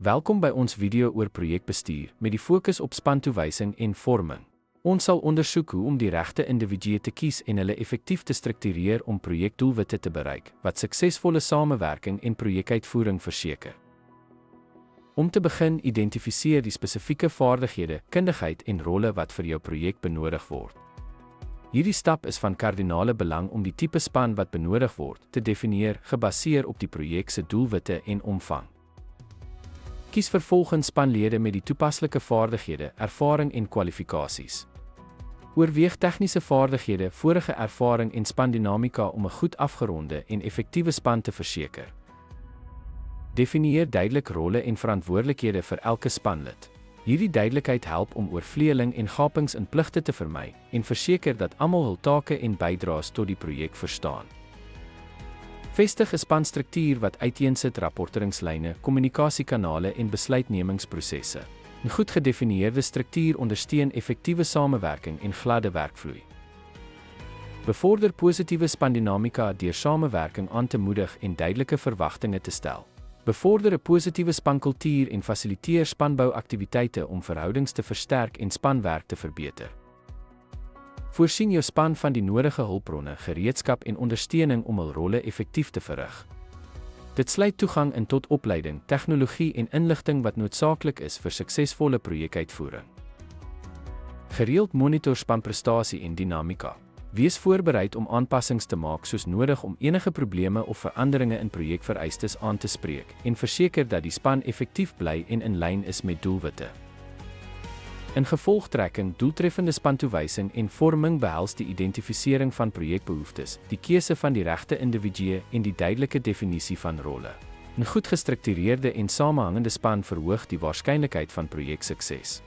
Welkom by ons video oor projekbestuur met die fokus op spantoewysing en vorming. Ons sal ondersoek hoe om die regte individue te kies en hulle effektief te struktureer om projekdoelwitte te bereik, wat suksesvolle samewerking en projekuitvoering verseker. Om te begin, identifiseer die spesifieke vaardighede, kundigheid en rolle wat vir jou projek benodig word. Hierdie stap is van kardinale belang om die tipe span wat benodig word te definieer, gebaseer op die projek se doelwitte en omvang. Kies vervolgens spanlede met die toepaslike vaardighede, ervaring en kwalifikasies. Oorweeg tegniese vaardighede, vorige ervaring en spandinamika om 'n goed afgeronde en effektiewe span te verseker. Definieer duidelik rolle en verantwoordelikhede vir elke spanlid. Hierdie duidelikheid help om oorvleeling en gapings in pligte te vermy en verseker dat almal hul take en bydraes tot die projek verstaan. Vestig 'n spanstruktuur wat uiteensit rapporteringslyne, kommunikasiekanale en besluitnemingsprosesse. 'n Goed gedefinieerde struktuur ondersteun effektiewe samewerking en gladde werkvloei. Bevorder positiewe spandinamika deur samewerking aan te moedig en duidelike verwagtinge te stel. Bevorder 'n positiewe spankultuur en fasiliteer spanbouaktiwiteite om verhoudings te versterk en spanwerk te verbeter. Voorsien jou span van die nodige hulpbronne, gereedskap en ondersteuning om hul rolle effektief te verrig. Dit sluit toegang in tot opleiding, tegnologie en inligting wat noodsaaklik is vir suksesvolle projekuitvoering. Gereeld monitor spanprestasie en dinamika. Wees voorbereid om aanpassings te maak soos nodig om enige probleme of veranderinge in projekvereistes aan te spreek en verseker dat die span effektief bly en in lyn is met doelwitte. In gevolgtrekking, doeltreffende spantoewysing en vorming behels die identifisering van projekbehoeftes, die keuse van die regte individue en die duidelike definisie van rolle. 'n Goed gestruktureerde en samehangende span verhoog die waarskynlikheid van projeksukses.